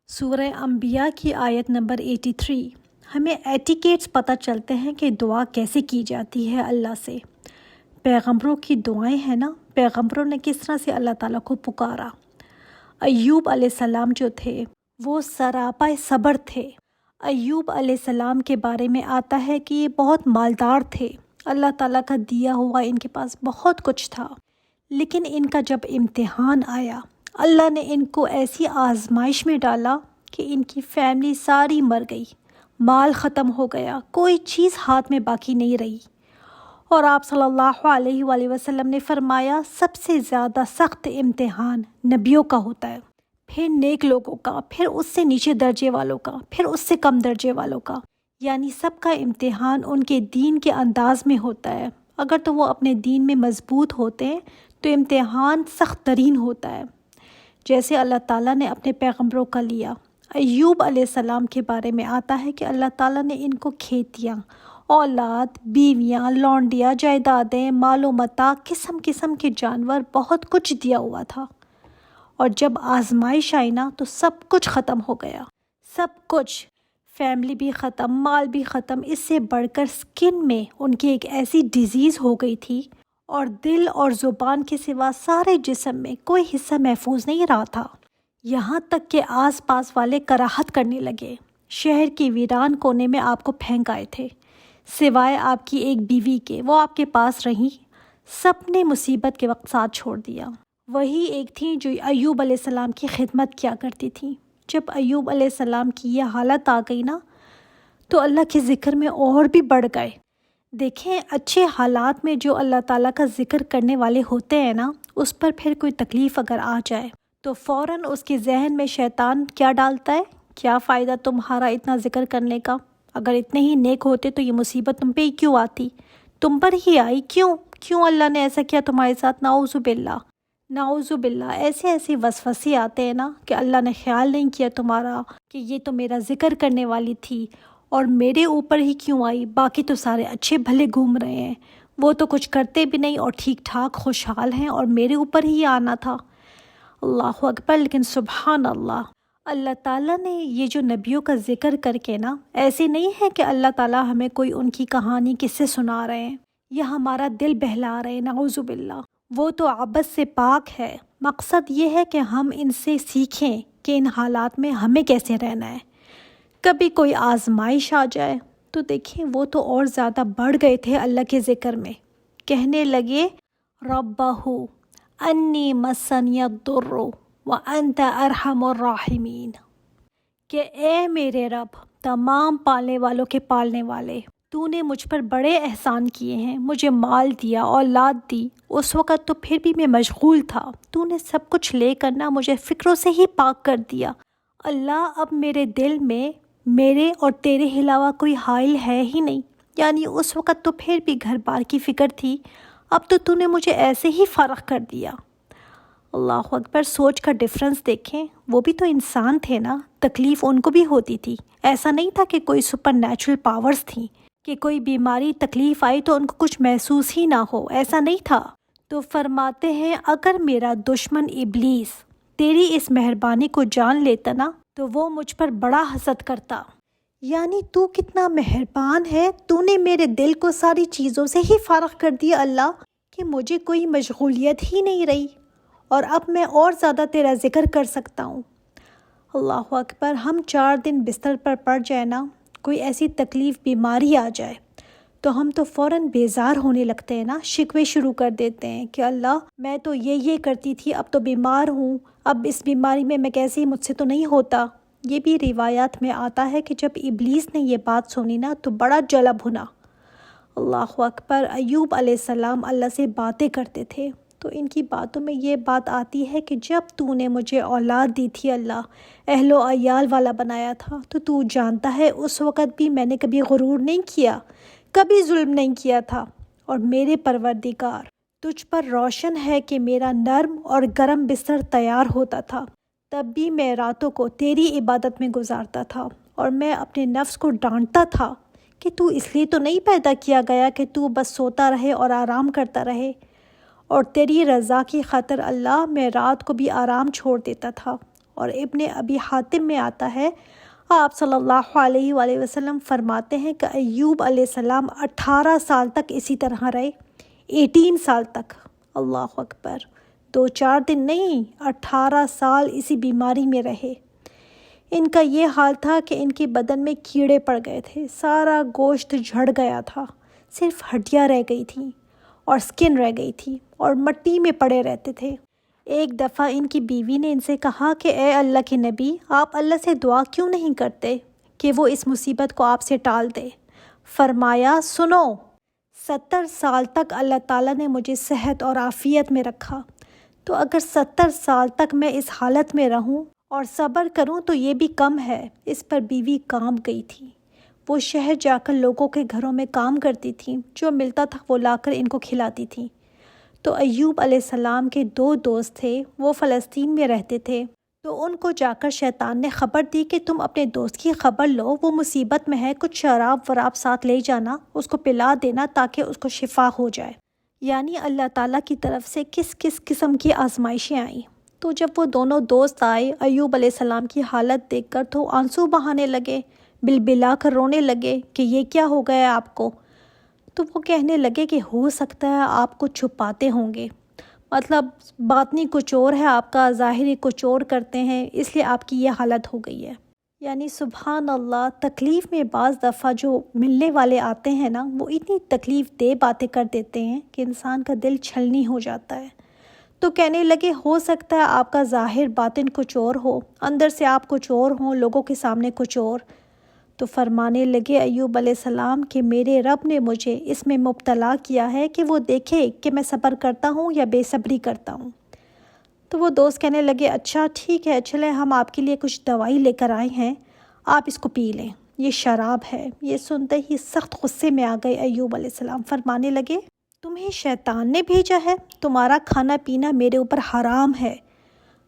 سورہ انبیاء کی آیت نمبر 83 ہمیں ایٹیکیٹس پتہ چلتے ہیں کہ دعا کیسے کی جاتی ہے اللہ سے۔ پیغمبروں کی دعائیں ہیں نا، پیغمبروں نے کس طرح سے اللہ تعالیٰ کو پکارا۔ ایوب علیہ السلام جو تھے وہ سراپا صبر تھے۔ ایوب علیہ السلام کے بارے میں آتا ہے کہ یہ بہت مالدار تھے، اللہ تعالیٰ کا دیا ہوا ان کے پاس بہت کچھ تھا، لیکن ان کا جب امتحان آیا اللہ نے ان کو ایسی آزمائش میں ڈالا کہ ان کی فیملی ساری مر گئی، مال ختم ہو گیا، کوئی چیز ہاتھ میں باقی نہیں رہی۔ اور آپ صلی اللہ علیہ وآلہ وسلم نے فرمایا سب سے زیادہ سخت امتحان نبیوں کا ہوتا ہے، پھر نیک لوگوں کا، پھر اس سے نیچے درجے والوں کا، پھر اس سے کم درجے والوں کا، یعنی سب کا امتحان ان کے دین کے انداز میں ہوتا ہے۔ اگر تو وہ اپنے دین میں مضبوط ہوتے ہیں تو امتحان سخت ترین ہوتا ہے، جیسے اللہ تعالیٰ نے اپنے پیغمبروں کا لیا۔ ایوب علیہ السلام کے بارے میں آتا ہے کہ اللہ تعالیٰ نے ان کو کھیتیاں، اولاد، بیویاں، لونڈیاں، جائیدادیں، مال و متاع، قسم قسم کے جانور، بہت کچھ دیا ہوا تھا، اور جب آزمائش آئی نا تو سب کچھ ختم ہو گیا، سب کچھ، فیملی بھی ختم، مال بھی ختم۔ اس سے بڑھ کر سکن میں ان کی ایک ایسی ڈیزیز ہو گئی تھی، اور دل اور زبان کے سوا سارے جسم میں کوئی حصہ محفوظ نہیں رہا تھا، یہاں تک کہ آس پاس والے کراہت کرنے لگے۔ شہر کی ویران کونے میں آپ کو پھینک آئے تھے، سوائے آپ کی ایک بیوی کے، وہ آپ کے پاس رہیں، سب نے مصیبت کے وقت ساتھ چھوڑ دیا۔ وہی ایک تھی جو ایوب علیہ السلام کی خدمت کیا کرتی تھی۔ جب ایوب علیہ السلام کی یہ حالت آ گئی نا تو اللہ کے ذکر میں اور بھی بڑھ گئے۔ دیکھیں، اچھے حالات میں جو اللہ تعالیٰ کا ذکر کرنے والے ہوتے ہیں نا، اس پر پھر کوئی تکلیف اگر آ جائے تو فوراً اس کے ذہن میں شیطان کیا ڈالتا ہے، کیا فائدہ تمہارا اتنا ذکر کرنے کا، اگر اتنے ہی نیک ہوتے تو یہ مصیبت تم پہ ہی کیوں آتی، تم پر ہی آئی، کیوں اللہ نے ایسا کیا تمہارے ساتھ، نعوذ باللہ نعوذ باللہ۔ ایسے وسوسے آتے ہیں نا کہ اللہ نے خیال نہیں کیا تمہارا، کہ یہ تو میرا ذکر کرنے والی تھی اور میرے اوپر ہی کیوں آئی، باقی تو سارے اچھے بھلے گھوم رہے ہیں، وہ تو کچھ کرتے بھی نہیں اور ٹھیک ٹھاک خوشحال ہیں، اور میرے اوپر ہی آنا تھا۔ اللہ اکبر۔ لیکن سبحان اللہ، اللہ تعالیٰ نے یہ جو نبیوں کا ذکر کر کے نا، ایسے نہیں ہے کہ اللہ تعالیٰ ہمیں کوئی ان کی کہانی کس سے سنا رہے ہیں یا ہمارا دل بہلا رہے ہیں، نعوذ باللہ، وہ تو عبث سے پاک ہے۔ مقصد یہ ہے کہ ہم ان سے سیکھیں کہ ان حالات میں ہمیں کیسے رہنا ہے۔ کبھی کوئی آزمائش آ جائے تو دیکھیں وہ تو اور زیادہ بڑھ گئے تھے اللہ کے ذکر میں، کہنے لگے ربہ انی مسنی الضر وانت ارحم الراحمین، کہ اے میرے رب، تمام پالنے والوں کے پالنے والے، تو نے مجھ پر بڑے احسان کیے ہیں، مجھے مال دیا، اولاد دی، اس وقت تو پھر بھی میں مشغول تھا، تو نے سب کچھ لے کر نا مجھے فکروں سے ہی پاک کر دیا۔ اللہ، اب میرے دل میں میرے اور تیرے علاوہ کوئی حائل ہے ہی نہیں، یعنی اس وقت تو پھر بھی گھر بار کی فکر تھی، اب تو نے مجھے ایسے ہی فارغ کر دیا۔ اللہ اکبر۔ سوچ کا ڈفرنس دیکھیں، وہ بھی تو انسان تھے نا، تکلیف ان کو بھی ہوتی تھی، ایسا نہیں تھا کہ کوئی سپر نیچرل پاورز تھیں کہ کوئی بیماری تکلیف آئی تو ان کو کچھ محسوس ہی نہ ہو، ایسا نہیں تھا۔ تو فرماتے ہیں اگر میرا دشمن ابلیس تیری اس مہربانی کو جان لیتا نا تو وہ مجھ پر بڑا حسد کرتا، یعنی تو کتنا مہربان ہے، تو نے میرے دل کو ساری چیزوں سے ہی فارغ کر دیا اللہ، کہ مجھے کوئی مشغولیت ہی نہیں رہی، اور اب میں اور زیادہ تیرا ذکر کر سکتا ہوں۔ اللہ اکبر۔ ہم 4 دن بستر پر پڑ جائے نا، کوئی ایسی تکلیف بیماری آ جائے تو ہم تو فوراً بیزار ہونے لگتے ہیں نا، شکوے شروع کر دیتے ہیں کہ اللہ میں تو یہ کرتی تھی، اب تو بیمار ہوں، اب اس بیماری میں کیسے، مجھ سے تو نہیں ہوتا۔ یہ بھی روایات میں آتا ہے کہ جب ابلیس نے یہ بات سنی نا تو بڑا جلا بھنا۔ اللہ اکبر۔ ایوب علیہ السلام اللہ سے باتیں کرتے تھے تو ان کی باتوں میں یہ بات آتی ہے کہ جب تو نے مجھے اولاد دی تھی اللہ، اہل و عیال والا بنایا تھا، تو جانتا ہے اس وقت بھی میں نے کبھی غرور نہیں کیا، کبھی ظلم نہیں کیا تھا، اور میرے پروردگار تجھ پر روشن ہے کہ میرا نرم اور گرم بستر تیار ہوتا تھا، تب بھی میں راتوں کو تیری عبادت میں گزارتا تھا، اور میں اپنے نفس کو ڈانٹتا تھا کہ تو اس لیے تو نہیں پیدا کیا گیا کہ تو بس سوتا رہے اور آرام کرتا رہے، اور تیری رضا کی خاطر اللہ میں رات کو بھی آرام چھوڑ دیتا تھا، اور ابن ابی حاتم میں آتا ہے، آپ صلی اللہ علیہ وآلہ وسلم فرماتے ہیں کہ ایوب علیہ السلام 18 سال تک اسی طرح رہے، 18 سال تک۔ اللہ اکبر، 2-4 دن نہیں، 18 سال اسی بیماری میں رہے۔ ان کا یہ حال تھا کہ ان کے بدن میں کیڑے پڑ گئے تھے، سارا گوشت جھڑ گیا تھا، صرف ہڈیاں رہ گئی تھیں اور سکن رہ گئی تھی اور مٹی میں پڑے رہتے تھے۔ ایک دفعہ ان کی بیوی نے ان سے کہا کہ اے اللہ کے نبی، آپ اللہ سے دعا کیوں نہیں کرتے کہ وہ اس مصیبت کو آپ سے ٹال دے؟ فرمایا، سنو، 70 سال تک اللہ تعالیٰ نے مجھے صحت اور عافیت میں رکھا، تو اگر 70 سال تک میں اس حالت میں رہوں اور صبر کروں تو یہ بھی کم ہے۔ اس پر بیوی کام گئی تھی، وہ شہر جا کر لوگوں کے گھروں میں کام کرتی تھی، جو ملتا تھا وہ لا کر ان کو کھلاتی تھی۔ تو ایوب علیہ السلام کے 2 دوست تھے، وہ فلسطین میں رہتے تھے، تو ان کو جا کر شیطان نے خبر دی کہ تم اپنے دوست کی خبر لو، وہ مصیبت میں ہے، کچھ شراب وراب ساتھ لے جانا، اس کو پلا دینا تاکہ اس کو شفا ہو جائے۔ یعنی اللہ تعالیٰ کی طرف سے کس کس قسم کی آزمائشیں آئیں۔ تو جب وہ دونوں دوست آئے، ایوب علیہ السلام کی حالت دیکھ کر تو آنسو بہانے لگے، بلبلا کر رونے لگے کہ یہ کیا ہو گیا آپ کو؟ تو وہ کہنے لگے کہ ہو سکتا ہے آپ کو چھپاتے ہوں گے، مطلب باطنی کچھ اور ہے آپ کا، ظاہری کچھ اور کرتے ہیں، اس لیے آپ کی یہ حالت ہو گئی ہے۔ یعنی سبحان اللہ، تکلیف میں بعض دفعہ جو ملنے والے آتے ہیں نا، وہ اتنی تکلیف دہ باتیں کر دیتے ہیں کہ انسان کا دل چھلنی ہو جاتا ہے۔ تو کہنے لگے ہو سکتا ہے آپ کا ظاہر باطن کچھ اور ہو، اندر سے آپ کچھ اور ہوں، لوگوں کے سامنے کچھ اور۔ تو فرمانے لگے ایوب علیہ السلام کہ میرے رب نے مجھے اس میں مبتلا کیا ہے کہ وہ دیکھے کہ میں صبر کرتا ہوں یا بے صبری کرتا ہوں۔ تو وہ دوست کہنے لگے اچھا ٹھیک ہے، چلیں ہم آپ کے لیے کچھ دوائی لے کر آئے ہیں، آپ اس کو پی لیں، یہ شراب ہے۔ یہ سنتے ہی سخت غصے میں آ گئے ایوب علیہ السلام، فرمانے لگے تمہیں شیطان نے بھیجا ہے، تمہارا کھانا پینا میرے اوپر حرام ہے۔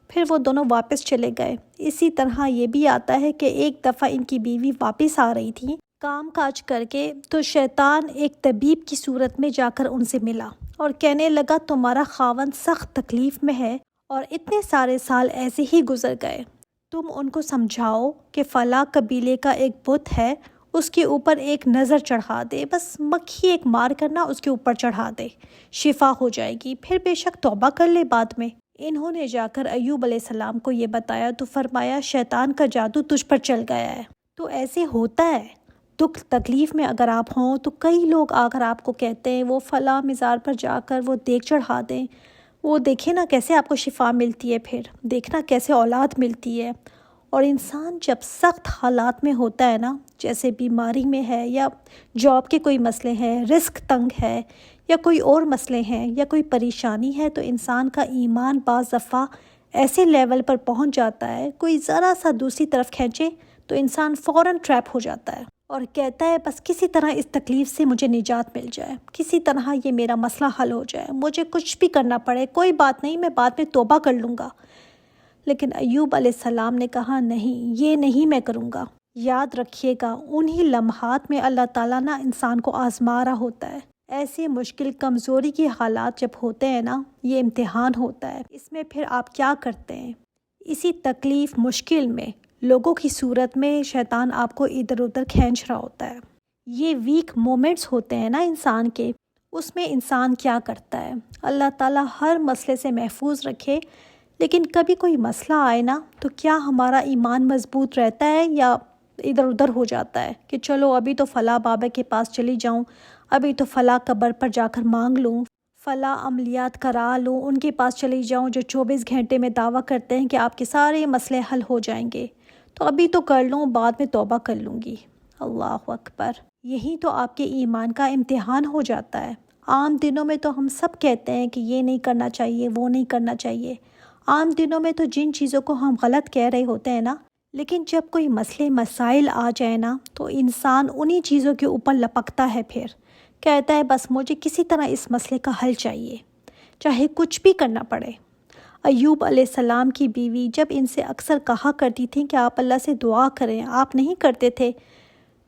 پھر وہ دونوں واپس چلے گئے۔ اسی طرح یہ بھی آتا ہے کہ ایک دفعہ ان کی بیوی واپس آ رہی تھی کام کاج کر کے، تو شیطان ایک طبیب کی صورت میں جا کر ان سے ملا اور کہنے لگا تمہارا خاوند سخت تکلیف میں ہے اور اتنے سارے سال ایسے ہی گزر گئے، تم ان کو سمجھاؤ کہ فلاں قبیلے کا ایک بت ہے، اس کے اوپر ایک نظر چڑھا دے، بس مکھی ایک مار کرنا اس کے اوپر چڑھا دے، شفا ہو جائے گی، پھر بے شک توبہ کر لے بعد میں۔ انہوں نے جا کر ایوب علیہ السلام کو یہ بتایا تو فرمایا شیطان کا جادو تجھ پر چل گیا ہے۔ تو ایسے ہوتا ہے، دکھ تکلیف میں اگر آپ ہوں تو کئی لوگ اگر آپ کو کہتے ہیں وہ فلاں مزار پر جا کر وہ دیگ چڑھا دیں، وہ دیکھیں نا کیسے آپ کو شفا ملتی ہے، پھر دیکھنا کیسے اولاد ملتی ہے۔ اور انسان جب سخت حالات میں ہوتا ہے نا، جیسے بیماری میں ہے یا جاب کے کوئی مسئلے ہیں، رزق تنگ ہے یا کوئی اور مسئلے ہیں یا کوئی پریشانی ہے، تو انسان کا ایمان بعض دفعہ ایسے لیول پر پہنچ جاتا ہے، کوئی ذرا سا دوسری طرف کھینچے تو انسان فوراً ٹریپ ہو جاتا ہے اور کہتا ہے بس کسی طرح اس تکلیف سے مجھے نجات مل جائے، کسی طرح یہ میرا مسئلہ حل ہو جائے، مجھے کچھ بھی کرنا پڑے کوئی بات نہیں، میں بعد میں توبہ کر لوں گا۔ لیکن ایوب علیہ السلام نے کہا نہیں، یہ نہیں میں کروں گا۔ یاد رکھیے گا انہی لمحات میں اللہ تعالیٰ نا انسان کو آزما رہا ہوتا ہے۔ ایسے مشکل کمزوری کے حالات جب ہوتے ہیں نا، یہ امتحان ہوتا ہے، اس میں پھر آپ کیا کرتے ہیں؟ اسی تکلیف مشکل میں لوگوں کی صورت میں شیطان آپ کو ادھر ادھر کھینچ رہا ہوتا ہے۔ یہ ویک مومنٹس ہوتے ہیں نا انسان کے، اس میں انسان کیا کرتا ہے؟ اللہ تعالیٰ ہر مسئلے سے محفوظ رکھے، لیکن کبھی کوئی مسئلہ آئے نا تو کیا ہمارا ایمان مضبوط رہتا ہے یا ادھر ادھر ہو جاتا ہے کہ چلو ابھی تو فلاں بابا کے پاس چلی جاؤں، ابھی تو فلاں قبر پر جا کر مانگ لوں، فلاں عملیات کرا لوں، ان کے پاس چلی جاؤں جو 24 گھنٹے میں دعویٰ کرتے ہیں کہ آپ کے سارے مسئلے حل ہو جائیں گے، تو ابھی تو کر لوں، بعد میں توبہ کر لوں گی۔ اللہ اکبر، یہی تو آپ کے ایمان کا امتحان ہو جاتا ہے۔ عام دنوں میں تو ہم سب کہتے ہیں کہ یہ نہیں کرنا چاہیے، وہ نہیں کرنا چاہیے، عام دنوں میں تو جن چیزوں کو ہم غلط کہہ رہے ہوتے ہیں نا، لیکن جب کوئی مسئلے مسائل آ جائے نا تو انسان انہی چیزوں کے اوپر لپکتا ہے، پھر کہتا ہے بس مجھے کسی طرح اس مسئلے کا حل چاہیے، چاہے کچھ بھی کرنا پڑے۔ ایوب علیہ السلام کی بیوی جب ان سے اکثر کہا کرتی تھی کہ آپ اللہ سے دعا کریں، آپ نہیں کرتے تھے،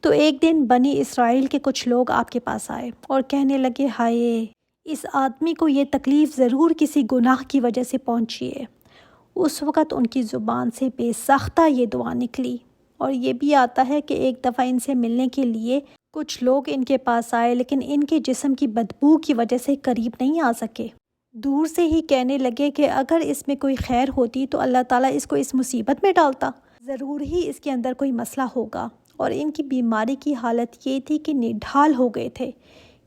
تو ایک دن بنی اسرائیل کے کچھ لوگ آپ کے پاس آئے اور کہنے لگے ہائے، اس آدمی کو یہ تکلیف ضرور کسی گناہ کی وجہ سے پہنچی ہے، اس وقت ان کی زبان سے بے ساختہ یہ دعا نکلی۔ اور یہ بھی آتا ہے کہ ایک دفعہ ان سے ملنے کے لیے کچھ لوگ ان کے پاس آئے، لیکن ان کے جسم کی بدبو کی وجہ سے قریب نہیں آ سکے۔ دور سے ہی کہنے لگے کہ اگر اس میں کوئی خیر ہوتی تو اللہ تعالیٰ اس کو اس مصیبت میں ڈالتا، ضرور ہی اس کے اندر کوئی مسئلہ ہوگا۔ اور ان کی بیماری کی حالت یہ تھی کہ نڈھال ہو گئے تھے۔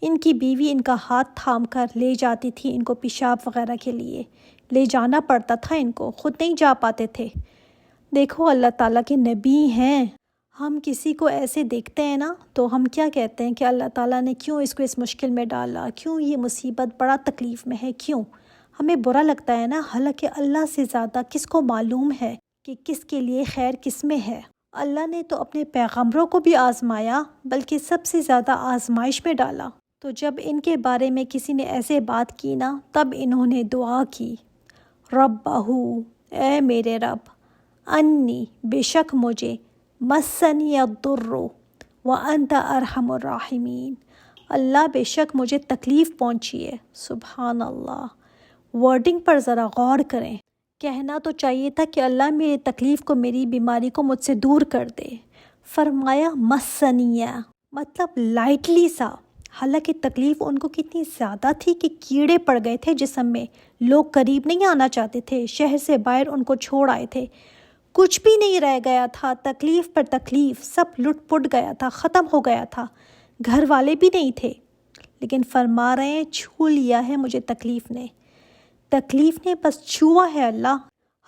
ان کی بیوی ان کا ہاتھ تھام کر لے جاتی تھی ان کو پیشاب وغیرہ کے لیے، لے جانا پڑتا تھا ان کو، خود نہیں جا پاتے تھے۔ دیکھو اللہ تعالیٰ کے نبی ہیں، ہم کسی کو ایسے دیکھتے ہیں نا تو ہم کیا کہتے ہیں کہ اللہ تعالیٰ نے کیوں اس کو اس مشکل میں ڈالا، کیوں یہ مصیبت بڑا تکلیف میں ہے، کیوں؟ ہمیں برا لگتا ہے نا، حالانکہ اللہ سے زیادہ کس کو معلوم ہے کہ کس کے لیے خیر کس میں ہے۔ اللہ نے تو اپنے پیغمبروں کو بھی آزمایا، بلکہ سب سے زیادہ آزمائش میں ڈالا۔ تو جب ان کے بارے میں کسی نے ایسے بات کی نا، تب انہوں نے دعا کی، ربہو، اے میرے رب، انی، بے شک مجھے، مسنی الضر وانت ارحم الراحمین، اللہ بے شک مجھے تکلیف پہنچی ہے۔ سبحان اللہ، ورڈنگ پر ذرا غور کریں۔ کہنا تو چاہیے تھا کہ اللہ میری تکلیف کو، میری بیماری کو مجھ سے دور کر دے، فرمایا مسنیہ، مطلب لائٹلی سا، حالانکہ تکلیف ان کو کتنی زیادہ تھی کہ کیڑے پڑ گئے تھے جسم میں، لوگ قریب نہیں آنا چاہتے تھے، شہر سے باہر ان کو چھوڑ آئے تھے، کچھ بھی نہیں رہ گیا تھا، تکلیف پر تکلیف، سب لٹ پٹ گیا تھا، ختم ہو گیا تھا، گھر والے بھی نہیں تھے، لیکن فرما رہے ہیں چھو لیا ہے مجھے تکلیف نے بس چھوا ہے اللہ۔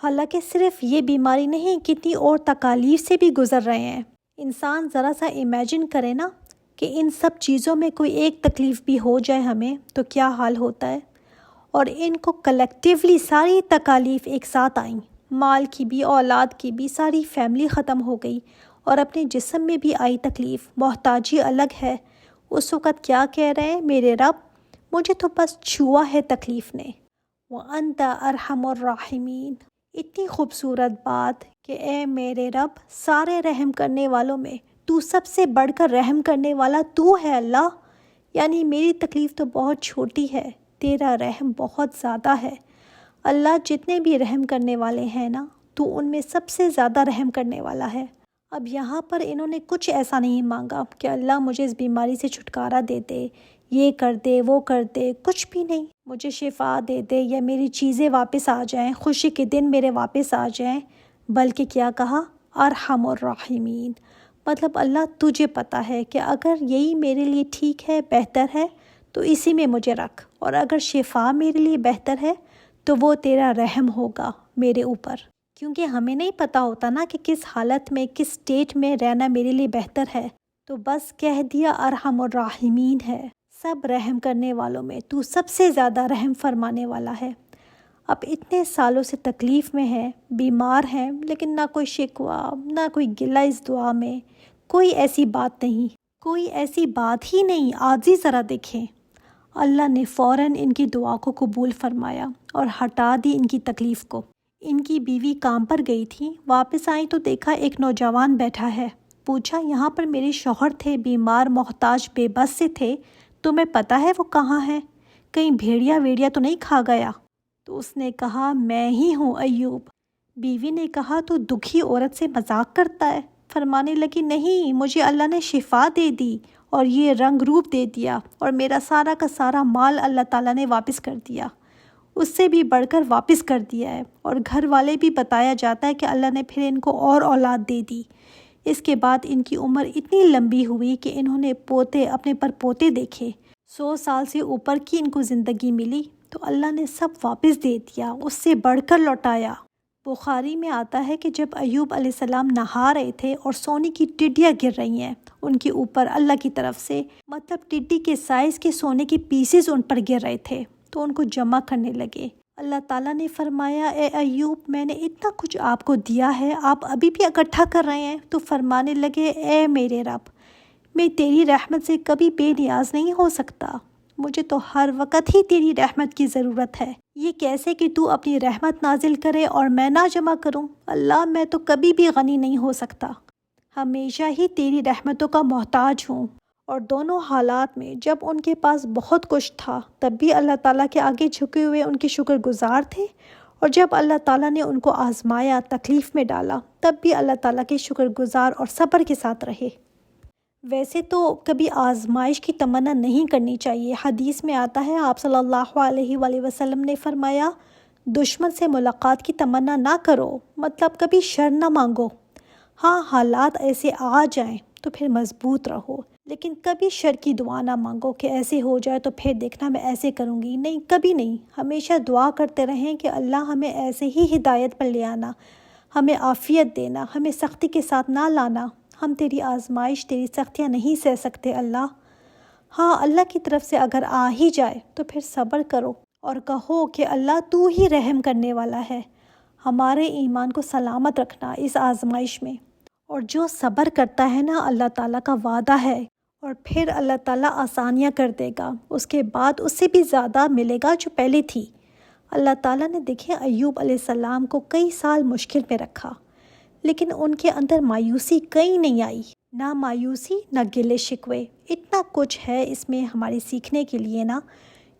حالانکہ صرف یہ بیماری نہیں، کتنی اور تکالیف سے بھی گزر رہے ہیں۔ انسان ذرا سا امیجن کرے نا کہ ان سب چیزوں میں کوئی ایک تکلیف بھی ہو جائے ہمیں تو کیا حال ہوتا ہے، اور ان کو کلیکٹیولی ساری تکالیف ایک ساتھ آئیں، مال کی بھی، اولاد کی بھی، ساری فیملی ختم ہو گئی، اور اپنے جسم میں بھی آئی تکلیف، محتاجی الگ ہے۔ اس وقت کیا کہہ رہے ہیں، میرے رب مجھے تو بس چھوا ہے تکلیف نے، وَأَنْتَ أَرْحَمُ الراحمین، اتنی خوبصورت بات کہ اے میرے رب، سارے رحم کرنے والوں میں تو سب سے بڑھ کر رحم کرنے والا تو ہے اللہ، یعنی میری تکلیف تو بہت چھوٹی ہے، تیرا رحم بہت زیادہ ہے۔ اللہ جتنے بھی رحم کرنے والے ہیں نا، تو ان میں سب سے زیادہ رحم کرنے والا ہے۔ اب یہاں پر انہوں نے کچھ ایسا نہیں مانگا کہ اللہ مجھے اس بیماری سے چھٹکارا دے دے، یہ کر دے، وہ کر دے، کچھ بھی نہیں، مجھے شفا دے دے یا میری چیزیں واپس آ جائیں، خوشی کے دن میرے واپس آ جائیں، بلکہ کیا کہا، ارحم الراحمین، مطلب اللہ تجھے پتہ ہے کہ اگر یہی میرے لیے ٹھیک ہے، بہتر ہے تو اسی میں مجھے رکھ، اور اگر شفا میرے لیے بہتر ہے تو وہ تیرا رحم ہوگا میرے اوپر، کیونکہ ہمیں نہیں پتہ ہوتا نا کہ کس حالت میں، کس سٹیٹ میں رہنا میرے لیے بہتر ہے، تو بس کہہ دیا ارحم الراحمین ہے، سب رحم کرنے والوں میں تو سب سے زیادہ رحم فرمانے والا ہے۔ اب اتنے سالوں سے تکلیف میں ہے، بیمار ہیں، لیکن نہ کوئی شکوہ، نہ کوئی گلہ اس دعا میں، کوئی ایسی بات نہیں، کوئی ایسی بات ہی نہیں۔ عاجزی ذرا دیکھیں، اللہ نے فوراً ان کی دعا کو قبول فرمایا اور ہٹا دی ان کی تکلیف کو۔ ان کی بیوی کام پر گئی تھی، واپس آئی تو دیکھا ایک نوجوان بیٹھا ہے، پوچھا یہاں پر میرے شوہر تھے، بیمار، محتاج، بے بس سے تھے، تمہیں پتہ ہے وہ کہاں ہے؟ کہیں بھیڑیا ویڑیا تو نہیں کھا گیا؟ تو اس نے کہا میں ہی ہوں ایوب۔ بیوی نے کہا تو دکھی عورت سے مذاق کرتا ہے؟ فرمانے لگی نہیں، مجھے اللہ نے شفا دے دی اور یہ رنگ روپ دے دیا، اور میرا سارا کا سارا مال اللہ تعالیٰ نے واپس کر دیا، اس سے بھی بڑھ کر واپس کر دیا ہے، اور گھر والے بھی بتایا جاتا ہے کہ اللہ نے پھر ان کو اور اولاد دے دی۔ اس کے بعد ان کی عمر اتنی لمبی ہوئی کہ انہوں نے پوتے، اپنے پر پوتے دیکھے، 100 سال سے اوپر کی ان کو زندگی ملی، تو اللہ نے سب واپس دے دیا، اس سے بڑھ کر لوٹایا۔ بخاری میں آتا ہے کہ جب ایوب علیہ السلام نہا رہے تھے اور سونے کی ٹڈیاں گر رہی ہیں ان کے اوپر اللہ کی طرف سے، مطلب ٹڈی کے سائز کے سونے کے پیسز ان پر گر رہے تھے، تو ان کو جمع کرنے لگے۔ اللہ تعالیٰ نے فرمایا اے ایوب، میں نے اتنا کچھ آپ کو دیا ہے، آپ ابھی بھی اکٹھا کر رہے ہیں؟ تو فرمانے لگے اے میرے رب، میں تیری رحمت سے کبھی بے نیاز نہیں ہو سکتا، مجھے تو ہر وقت ہی تیری رحمت کی ضرورت ہے، یہ کیسے کہ تو اپنی رحمت نازل کرے اور میں نہ جمع کروں؟ اللہ میں تو کبھی بھی غنی نہیں ہو سکتا، ہمیشہ ہی تیری رحمتوں کا محتاج ہوں۔ اور دونوں حالات میں، جب ان کے پاس بہت کچھ تھا تب بھی اللہ تعالیٰ کے آگے جھکے ہوئے ان کے شکر گزار تھے، اور جب اللہ تعالیٰ نے ان کو آزمایا، تکلیف میں ڈالا، تب بھی اللہ تعالیٰ کے شکر گزار اور صبر کے ساتھ رہے۔ ویسے تو کبھی آزمائش کی تمنا نہیں کرنی چاہیے۔ حدیث میں آتا ہے، آپ صلی اللہ علیہ وآلہ وسلم نے فرمایا، دشمن سے ملاقات کی تمنا نہ کرو، مطلب کبھی شر نہ مانگو۔ ہاں، حالات ایسے آ جائیں تو پھر مضبوط رہو، لیکن کبھی شر کی دعا نہ مانگو کہ ایسے ہو جائے تو پھر دیکھنا میں ایسے کروں گی۔ نہیں، کبھی نہیں۔ ہمیشہ دعا کرتے رہیں کہ اللہ ہمیں ایسے ہی ہدایت پر لے آنا، ہمیں عافیت دینا، ہمیں سختی کے ساتھ نہ لانا۔ ہم تیری آزمائش، تیری سختیاں نہیں سہ سکتے اللہ۔ ہاں، اللہ کی طرف سے اگر آ ہی جائے تو پھر صبر کرو اور کہو کہ اللہ تو ہی رحم کرنے والا ہے، ہمارے ایمان کو سلامت رکھنا اس آزمائش میں۔ اور جو صبر کرتا ہے نا، اللہ تعالیٰ کا وعدہ ہے، اور پھر اللہ تعالیٰ آسانیاں کر دے گا، اس کے بعد اس سے بھی زیادہ ملے گا جو پہلے تھی۔ اللہ تعالیٰ نے دیکھیں ایوب علیہ السلام کو کئی سال مشکل میں رکھا، لیکن ان کے اندر مایوسی کہیں نہیں آئی، نہ مایوسی نہ گلے شکوے۔ اتنا کچھ ہے اس میں ہمارے سیکھنے کے لیے نا،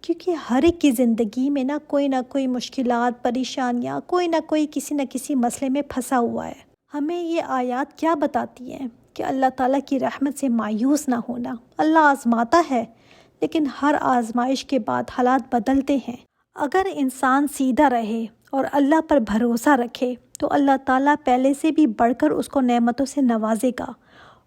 کیونکہ ہر ایک کی زندگی میں نہ کوئی مشکلات، پریشانیاں، کوئی نہ کسی نہ کسی مسئلے میں پھنسا ہوا ہے۔ ہمیں یہ آیات کیا بتاتی ہیں کہ اللہ تعالیٰ کی رحمت سے مایوس نہ ہونا۔ اللہ آزماتا ہے، لیکن ہر آزمائش کے بعد حالات بدلتے ہیں۔ اگر انسان سیدھا رہے اور اللہ پر بھروسہ رکھے تو اللہ تعالیٰ پہلے سے بھی بڑھ کر اس کو نعمتوں سے نوازے گا۔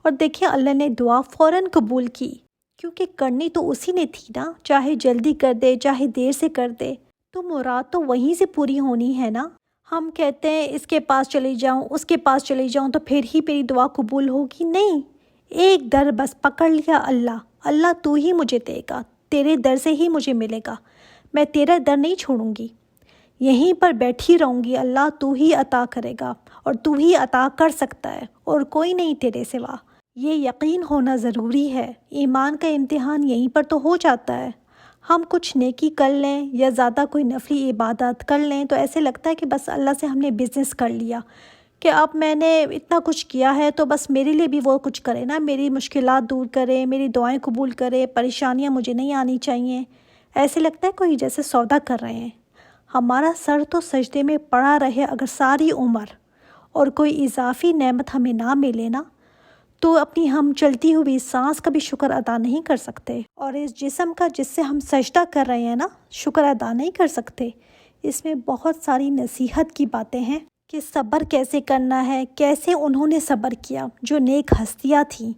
اور دیکھیں، اللہ نے دعا فوراً قبول کی، کیونکہ کرنی تو اسی نے تھی نا، چاہے جلدی کر دے چاہے دیر سے کر دے، تو مراد تو وہیں سے پوری ہونی ہے نا۔ ہم کہتے ہیں اس کے پاس چلی جاؤں، اس کے پاس چلی جاؤں تو پھر ہی میری دعا قبول ہوگی۔ نہیں، ایک در بس پکڑ لیا اللہ تو ہی مجھے دے گا، تیرے در سے ہی مجھے ملے گا، میں تیرا در نہیں چھوڑوں گی، یہیں پر بیٹھی رہوں گی، اللہ تو ہی عطا کرے گا اور تو ہی عطا کر سکتا ہے اور کوئی نہیں تیرے سوا۔ یہ یقین ہونا ضروری ہے۔ ایمان کا امتحان یہیں پر تو ہو جاتا ہے۔ ہم کچھ نیکی کر لیں یا زیادہ کوئی نفلی عبادات کر لیں تو ایسے لگتا ہے کہ بس اللہ سے ہم نے بزنس کر لیا، کہ اب میں نے اتنا کچھ کیا ہے تو بس میرے لیے بھی وہ کچھ کرے نا، میری مشکلات دور کرے، میری دعائیں قبول کرے، پریشانیاں مجھے نہیں آنی چاہیے۔ ایسے لگتا ہے کوئی جیسے سودا کر رہے ہیں۔ ہمارا سر تو سجدے میں پڑا رہے اگر ساری عمر، اور کوئی اضافی نعمت ہمیں نہ ملے نا، تو اپنی ہم چلتی ہوئی سانس کا بھی شکر ادا نہیں کر سکتے، اور اس جسم کا جس سے ہم سجدہ کر رہے ہیں نا، شکر ادا نہیں کر سکتے۔ اس میں بہت ساری نصیحت کی باتیں ہیں کہ صبر کیسے کرنا ہے، کیسے انہوں نے صبر کیا جو نیک ہستیاں تھیں،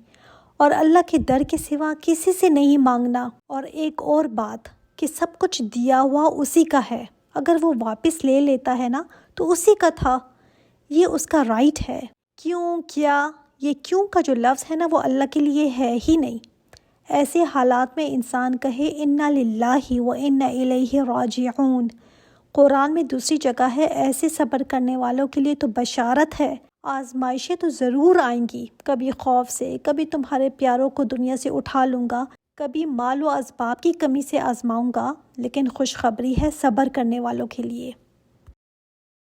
اور اللہ کے در کے سوا کسی سے نہیں مانگنا۔ اور ایک اور بات کہ سب کچھ دیا ہوا اسی کا ہے، اگر وہ واپس لے لیتا ہے نا تو اسی کا تھا، یہ اس کا رائٹ ہے۔ کیوں، کیا، یہ کیوں کا جو لفظ ہے نا وہ اللہ کے لیے ہے ہی نہیں۔ ایسے حالات میں انسان کہے انا للہ و انا الیہ راجعون۔ قرآن میں دوسری جگہ ہے، ایسے صبر کرنے والوں کے لیے تو بشارت ہے، آزمائشیں تو ضرور آئیں گی، کبھی خوف سے، کبھی تمہارے پیاروں کو دنیا سے اٹھا لوں گا، کبھی مال و اسباب کی کمی سے آزماؤں گا، لیکن خوشخبری ہے صبر کرنے والوں کے لیے۔